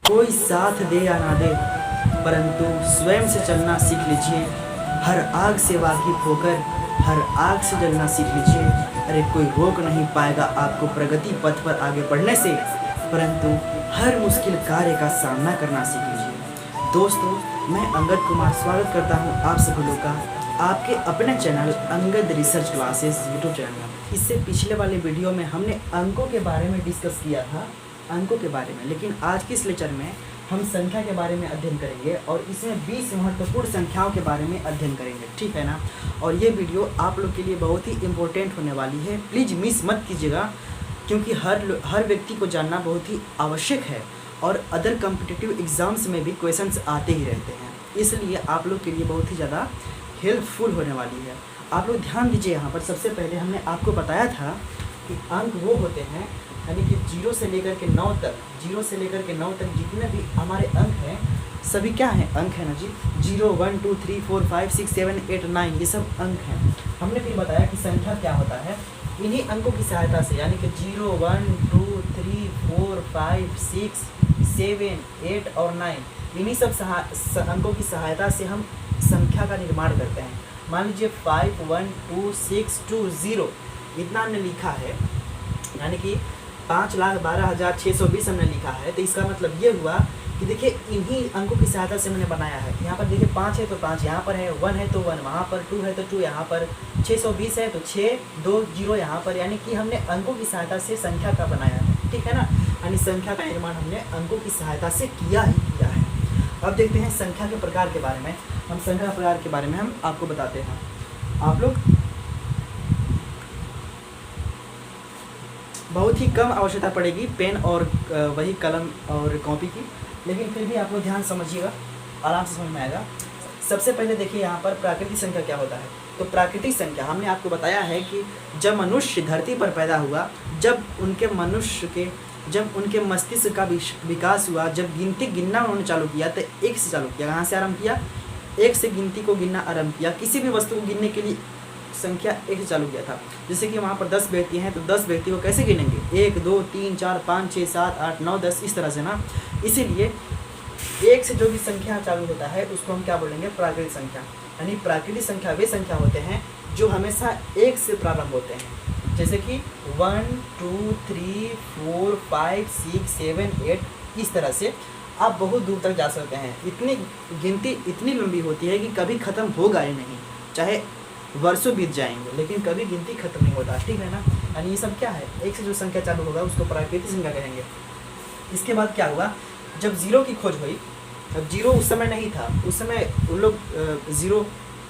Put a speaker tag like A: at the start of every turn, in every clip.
A: कोई साथ दे या ना दे, परंतु स्वयं से चलना सीख लीजिए। हर आग से वाकिफ होकर हर आग से जलना सीख लीजिए। अरे कोई रोक नहीं पाएगा आपको प्रगति पथ पर आगे बढ़ने से, परंतु हर मुश्किल कार्य का सामना करना सीख लीजिए। दोस्तों, मैं अंगद कुमार स्वागत करता हूं आप सभी लोगों का आपके अपने channel Angad research classes YouTube channel. इससे पिछले वाले वीडियो में हमने अंकों के बारे में डिस्कस किया था, अंकों के बारे में, लेकिन आज के इस लेक्चर में हम संख्या के बारे में अध्ययन करेंगे और इसमें 20 महत्वपूर्ण संख्याओं के बारे में अध्ययन करेंगे, ठीक है ना। और ये वीडियो आप लोग के लिए बहुत ही इम्पोर्टेंट होने वाली है, प्लीज़ मिस मत कीजिएगा, क्योंकि हर व्यक्ति को जानना बहुत ही आवश्यक है और अदर कॉम्पिटिटिव एग्ज़ाम्स में भी क्वेश्चंस आते ही रहते हैं, इसलिए आप लोग के लिए बहुत ही ज़्यादा हेल्पफुल होने वाली है। आप लोग ध्यान दीजिए। यहाँ पर सबसे पहले हमने आपको बताया था कि अंक वो होते हैं, यानी कि 0 से लेकर के 9 तक, 0 से लेकर के 9 तक जितने भी हमारे अंक हैं सभी क्या हैं, अंक है ना जी। 0 1 2 3 4 5 6 7 8 9 ये सब अंक हैं। हमने फिर बताया कि संख्या क्या होता है, इन्हीं अंकों की सहायता से, यानी कि 0 1 2 3 4 5 6 7 8 और 9, इन्हीं सब अंकों की सहायता से हम संख्या का निर्माण करते हैं। मान लीजिए 5 1 2 6 2 0 इतना हमने लिखा है, यानी कि 5,12,620 हमने लिखा है, तो इसका मतलब ये हुआ कि देखिए इन्हीं अंकों की सहायता से मैंने बनाया है। यहाँ पर देखिए 5 है तो 5 यहाँ पर है, 1 है तो 1 वहाँ पर, 2 है तो 2 यहाँ पर, 620 है तो 6 2 0 यहाँ पर, यानी कि हमने अंकों की सहायता से संख्या का बनाया है, ठीक है ना। यानी संख्या का निर्माण हमने अंकों की सहायता से किया ही किया है। अब देखते हैं संख्या के प्रकार के बारे में। हम संख्या प्रकार के बारे में हम आपको बताते हैं। आप लोग बहुत ही कम आवश्यकता पड़ेगी पेन और वही कलम और कॉपी की, लेकिन फिर भी आप लोग ध्यान समझिएगा, आराम से समझ में आएगा। सबसे पहले देखिए यहाँ पर प्राकृतिक संख्या क्या होता है। तो प्राकृतिक संख्या हमने आपको बताया है कि जब मनुष्य धरती पर पैदा हुआ, जब उनके मस्तिष्क का विकास हुआ, जब गिनना उन्होंने चालू किया तो 1 से चालू किया। कहाँ से आरम्भ किया? 1 से गिनती को गिनना आरम्भ किया। किसी भी वस्तु को गिनने के लिए संख्या 1 से चालू किया था। जैसे कि वहाँ पर 10 व्यक्ति हैं तो 10 व्यक्ति को कैसे गिनेंगे? 1 2 3 4 5 6 7 8 9 10 इस तरह से ना। इसीलिए 1 से जो भी संख्या चालू होता है उसको हम क्या बोलेंगे? प्राकृतिक संख्या। यानी प्राकृतिक संख्या वे संख्या होते हैं जो हमेशा 1 से प्रारंभ होते हैं। जैसे कि 1 2 3 4 5 6 7 8 इस तरह से आप बहुत दूर तक जा सकते हैं। इतनी गिनती इतनी लंबी होती है कि कभी ख़त्म होगा ही नहीं, चाहे वर्षों बीत जाएंगे, लेकिन कभी गिनती खत्म नहीं होता, ठीक है ना। यानी ये सब क्या है? 1 से जो संख्या चालू होगा उसको प्राकृतिक संख्या कहेंगे। इसके बाद क्या हुआ? जब 0 की खोज हुई, अब 0 उस समय नहीं था, उस समय उन लोग 0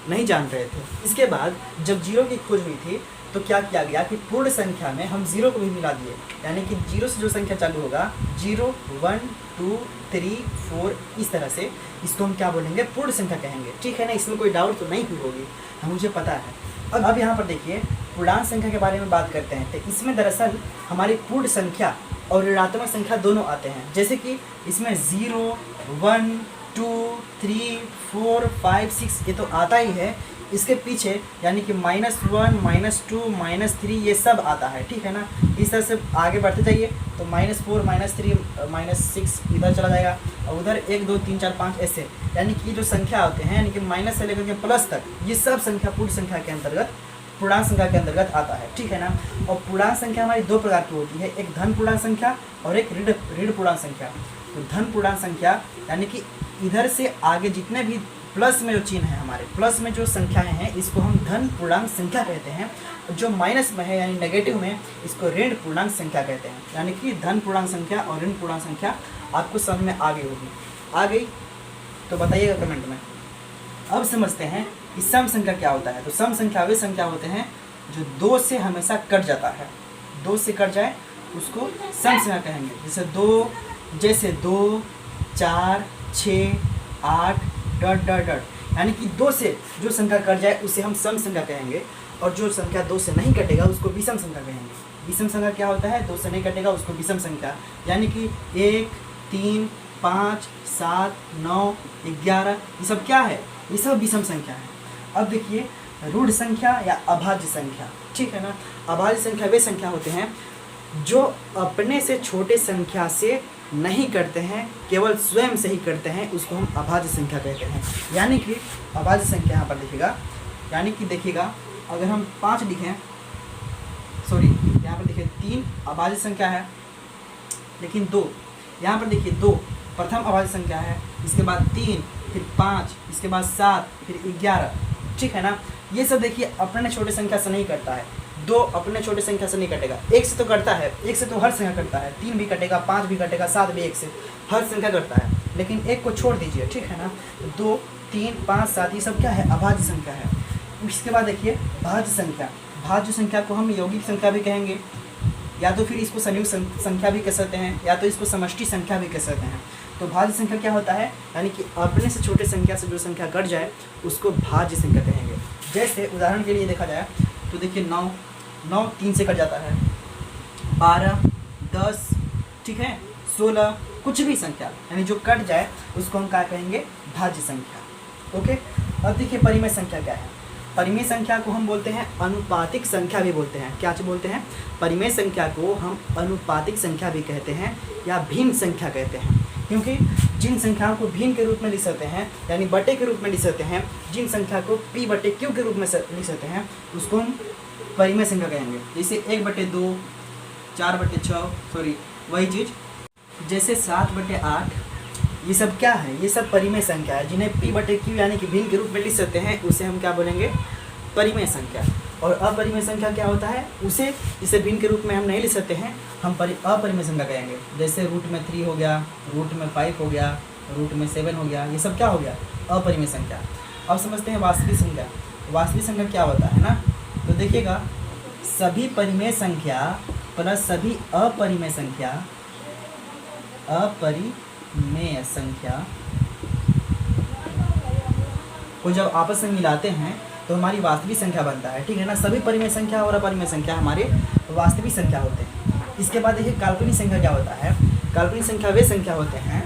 A: नहीं जान रहे थे। इसके बाद जब 0 की खोज हुई थी तो क्या किया गया कि पूर्ण संख्या में हम 0 को भी मिला दिए, यानी कि 0 से जो संख्या चालू होगा 0 1 2 3 4 इस तरह से, इसको हम क्या बोलेंगे? पूर्ण संख्या कहेंगे, ठीक है ना। इसमें कोई डाउट तो नहीं हुई होगी, मुझे पता है। अब यहाँ पर देखिए पूर्णांक संख्या के बारे में बात करते हैं। तो इसमें दरअसल हमारी पूर्ण संख्या और ऋणात्मक संख्या दोनों आते हैं। जैसे कि इसमें 0 1 2 3 4 5 6 ये तो आता ही है, इसके पीछे यानी कि -1 -2 -3 ये सब आता है, ठीक है ना। इस तरह से आगे बढ़ते जाइए तो -4 -3 -6 इधर चला जाएगा और उधर 1 2 3 4 5 ऐसे, यानी कि जो संख्या होते हैं यानी कि माइनस से लेकर के प्लस तक ये सब संख्या पूर्ण संख्या के अंतर्गत, पूर्णांक संख्या के अंतर्गत आता है, ठीक है ना। और पूर्णांक संख्या हमारी 2 प्रकार की होती है, एक धन पूर्णांक संख्या और एक ऋण पूर्णांक संख्या। तो धन पूर्णांक संख्या यानी कि इधर से आगे जितने भी प्लस में जो चिन्ह है, हमारे प्लस में जो संख्याएं हैं इसको हम धन पूर्णांक संख्या कहते हैं। जो माइनस में है यानी नेगेटिव में, इसको ऋण पूर्णांक संख्या कहते हैं। यानी कि धन पूर्णांक संख्या और ऋण पूर्णांक संख्या आपको समझ में आ गई होगी। आ गई तो बताइएगा कमेंट में। अब समझते हैं कि सम संख्या क्या होता है। तो सम संख्या वे संख्या होते हैं जो 2 से हमेशा कट जाता है, 2 से कट जाए उसको सम संख्या कहेंगे। जैसे 2 4 6 8 डॉट डॉट डॉट, यानी कि 2 से जो संख्या कट जाए उसे हम सम संख्या कहेंगे, और जो संख्या 2 से नहीं कटेगा उसको विषम संख्या कहेंगे। विषम संख्या क्या होता है? 2 से नहीं कटेगा उसको विषम संख्या, यानी कि 1 3 5 7 9 11 ये सब क्या है? ये सब विषम संख्या है। अब देखिए रूढ़ संख्या या अभाज्य संख्या, ठीक है ना। अभाज्य संख्या वे संख्या होते हैं जो अपने से छोटे संख्या से नहीं करते हैं, केवल स्वयं से ही करते हैं, उसको हम अभाज्य संख्या कहते हैं। यानी कि अभाज्य संख्या यहाँ पर लिखिएगा, यानी कि देखिएगा अगर हम 5 लिखें, सॉरी यहाँ पर देखिए 3 अभाज्य संख्या है, लेकिन 2 यहाँ पर देखिए 2 प्रथम अभाज्य संख्या है, इसके बाद 3, फिर 5, इसके बाद 7, फिर 11, ठीक है ना। ये सब देखिए अपने छोटे संख्या से नहीं करता है, 2 अपने छोटे संख्या से नहीं कटेगा, 1 से तो करता है, 1 से तो हर संख्या करता है, 3 भी कटेगा, 5 भी कटेगा, 7 भी 1 से हर संख्या करता है, लेकिन 1 को छोड़ दीजिए, ठीक है ना। 2, 3, 5, 7 ये सब क्या है, अभाज्य संख्या है। इसके बाद देखिए भाज्य संख्या, भाज्य संख्या को हम यौगिक संख्या भी कहेंगे, या तो फिर इसको संयुक्त संख्या भी कह सकते हैं, या तो इसको समष्टि संख्या भी कह सकते हैं। तो भाज्य संख्या क्या होता है, यानी कि अपने से छोटे संख्या से जो संख्या कट जाए उसको भाज्य संख्या कहेंगे। जैसे उदाहरण के लिए देखा जाए तो देखिए 9 3 से कट जाता है, 12, 10, ठीक है, 16, कुछ भी संख्या यानी जो कट जाए उसको हम क्या कहेंगे, भाज्य संख्या। ओके, अब देखिए परिमेय संख्या क्या है। परिमेय संख्या को हम बोलते हैं अनुपातिक संख्या भी बोलते हैं। क्या बोलते हैं, परिमेय संख्या को हम अनुपातिक संख्या भी कहते हैं या भिन्न संख्या कहते हैं, क्योंकि जिन संख्याओं को भिन्न के रूप में लिख सकते हैं यानी बटे के रूप में लिख सकते हैं, जिन संख्या को p/q के रूप में लिख सकते हैं उसको हम परिमेय संख्या कहेंगे। जैसे 1/2, 4/6, सॉरी वही चीज़, जैसे 7/8, ये सब क्या है, ये सब परिमेय संख्या है, जिन्हें p/q यानी कि भिन्न के रूप में लिख सकते हैं, उसे हम क्या बोलेंगे, परिमेय संख्या। और अपरिमेय संख्या क्या होता है, उसे जिसे भिन्न के रूप में हम नहीं लिख सकते हैं हम अपरिमेय संख्या कहेंगे। जैसे √3 हो गया, √5 हो गया, √7 हो गया, ये सब क्या हो गया, अपरिमेय संख्या। अब समझते हैं वास्तविक संख्या। वास्तविक संख्या क्या होता है ना, तो देखिएगा सभी परिमेय संख्या प्लस सभी अपरिमेय संख्या, अपरिमेय संख्या को जब आपस में मिलाते हैं तो हमारी वास्तविक संख्या बनता है, ठीक है ना। सभी परिमेय संख्या और अपरिमेय संख्या हमारे वास्तविक संख्या होते हैं। इसके बाद देखिए काल्पनिक संख्या क्या होता है। काल्पनिक संख्या वे संख्या होते हैं,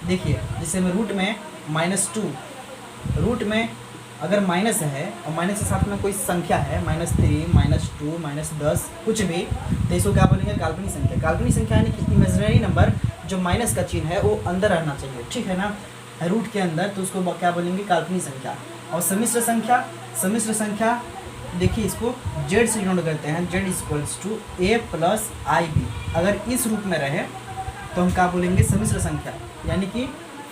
A: देखिए जैसे में रूट में -2, रूट में अगर माइनस है और माइनस के साथ में कोई संख्या है -3, -2, -10 कुछ भी, तो इसको क्या बोलेंगे, काल्पनिक संख्या। काल्पनिक संख्या यानी कि इमेजिनरी नंबर जो माइनस का चिन्ह है वो अंदर रहना चाहिए, ठीक है ना, रूट के अंदर, तो उसको क्या बोलेंगे, काल्पनिक संख्या। और सम्मिश्र संख्या, सम्मिश्र संख्या देखिए इसको z से डिनोट करते हैं, z = a + ib। अगर इस रूप में रहे तो हम क्या बोलेंगे, सम्मिश्र संख्या, यानी कि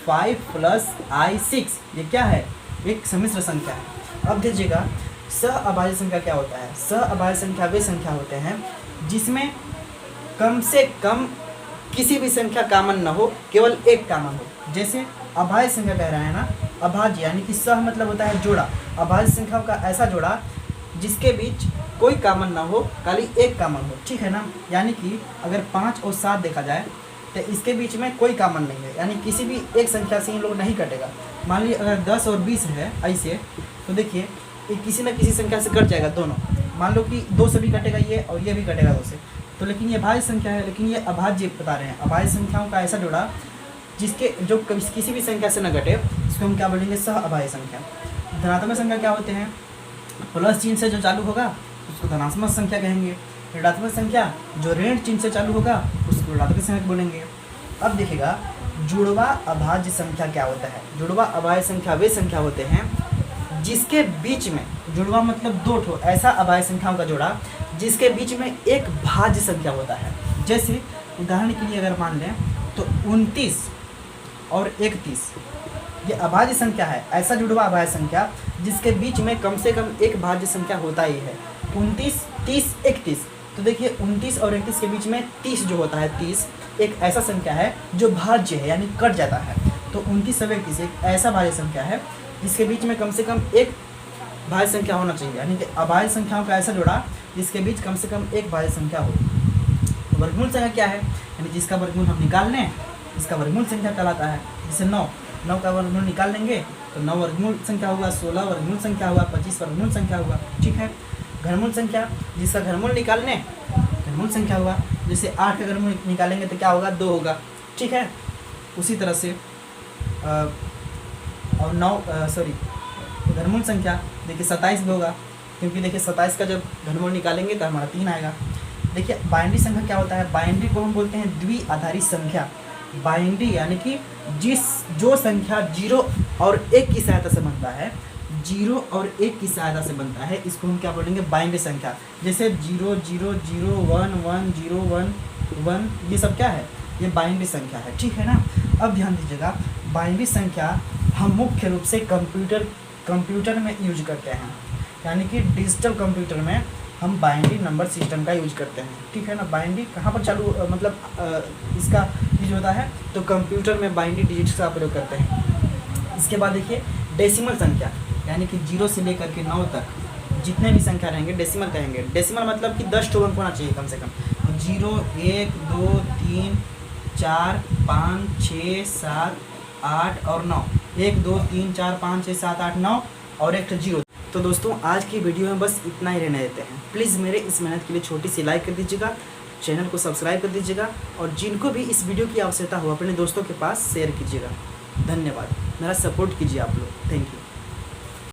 A: 5 + i6, ये क्या है, एक सम्मिश्र संख्या है। अब देखिएगा सहअभाज्य संख्या क्या होता है। सहअभाज्य संख्या वे संख्या होते हैं जिसमें कम से कम किसी भी संख्या कॉमन न हो, केवल एक कॉमन हो। जैसे अभाज्य संख्या कह रहा है ना, अभाज्य यानी कि सह मतलब होता है जोड़ा, अभाज्य संख्याओं का ऐसा जोड़ा जिसके बीच कोई कॉमन ना हो, खाली एक कॉमन हो, ठीक है ना। यानी कि अगर 5 और 7 देखा जाए तो इसके बीच में कोई कॉमन नहीं है, यानी किसी भी एक संख्या से इन लोग नहीं कटेगा। मान लीजिए अगर 10 और 20 है ऐसे, तो देखिए ये किसी न किसी संख्या से कट जाएगा दोनों। मान लो कि 2 से भी कटेगा ये और ये भी कटेगा 2 से, तो लेकिन ये भाज्य संख्या है, लेकिन ये अभाज्य बता रहे हैं। अभाज्य संख्याओं का ऐसा जोड़ा जिसके जो किसी भी संख्या से न घटे, इसको हम क्या बोलेंगे, सहअभाज्य संख्या। धनात्मक संख्या क्या होते हैं, प्लस चिन्ह से जो चालू होगा उसको धनात्मक संख्या कहेंगे। ऋणात्मक संख्या जो ऋण चिन्ह से चालू होगा उसको ऋणात्मक संख्या बोलेंगे। अब देखिएगा जुड़वा अभाज्य संख्या क्या होता है। जुड़वा अभाज्य संख्या वे संख्या होते हैं जिसके बीच में, जुड़वा मतलब 2 ठो ऐसा अभाज्य संख्याओं का जोड़ा जिसके बीच में एक भाज्य संख्या होता है। जैसे उदाहरण के लिए अगर मान लें तो 29 और 31 ये अभाज्य संख्या है, ऐसा जुड़वा अभाज्य संख्या जिसके बीच में कम से कम एक भाज्य संख्या होता ही है। 29, 30, 31, तो देखिए 29 और 31 के बीच में 30 जो होता है, 30 एक ऐसा संख्या है जो भाज्य है यानी कट जाता है। तो 29 और 31 एक ऐसा भाज्य संख्या है जिसके बीच में कम से कम एक भाज्य संख्या होना चाहिए, यानी कि अभाज्य संख्याओं का ऐसा जोड़ा जिसके बीच कम से कम एक भाज्य संख्या हो। तो वर्गमूल संख्या क्या है, यानी जिसका वर्गमूल हम निकाल लें इसका वर्गमूल संख्या कहलाता है। जैसे 9 का वर्गमूल निकाल लेंगे तो 9 वर्गमूल संख्या होगा, 16 वर्गमूल संख्या होगा, 25 वर्गमूल संख्या होगा, ठीक है। घनमूल संख्या जिसका घनमूल निकाल लें घनमूल संख्या होगा। जैसे 8 का घनमूल निकालेंगे तो क्या होगा, 2 होगा, ठीक है। उसी तरह से और घनमूल संख्या देखिए 27 भी होगा, क्योंकि देखिए 27 का जब घनमूल निकालेंगे तो हमारा 3 आएगा। देखिए बाइनरी संख्या क्या होता है, बाइनरी को हम बोलते हैं द्विआधारी संख्या। बाइनरी यानी कि जो संख्या 0 और 1 की सहायता से बनता है, 0 और 1 की सहायता से बनता है, इसको हम क्या बोलेंगे, बाइनरी संख्या। जैसे 0 0 0 1 1 0 1 1, ये सब क्या है, ये बाइनरी संख्या है, ठीक है ना। अब ध्यान दीजिएगा, बाइनरी संख्या हम मुख्य रूप से कंप्यूटर में यूज करते हैं, यानी कि डिजिटल कंप्यूटर में हम बाइनरी नंबर सिस्टम का यूज करते हैं, ठीक है ना। बाइनरी कहाँ पर चालू इसका यूज होता है, तो कंप्यूटर में बाइनरी डिजिट्स का प्रयोग करते हैं। इसके बाद देखिए डेसिमल संख्या, यानी कि 0 से लेकर के 9 तक जितने भी संख्या रहेंगे डेसिमल कहेंगे। डेसिमल मतलब कि 10 अंक होना चाहिए कम से कम। 0 1 2 3 4 5 6 7 8 और 9, 1 2 3 4 5 6 7 8 9 और एक 0। तो दोस्तों आज की वीडियो में बस इतना ही रहने देते हैं। प्लीज़ मेरे इस मेहनत के लिए छोटी सी लाइक कर दीजिएगा, चैनल को सब्सक्राइब कर दीजिएगा, और जिनको भी इस वीडियो की आवश्यकता हो अपने दोस्तों के पास शेयर कीजिएगा। धन्यवाद, मेरा सपोर्ट कीजिए आप लोग। Thank you.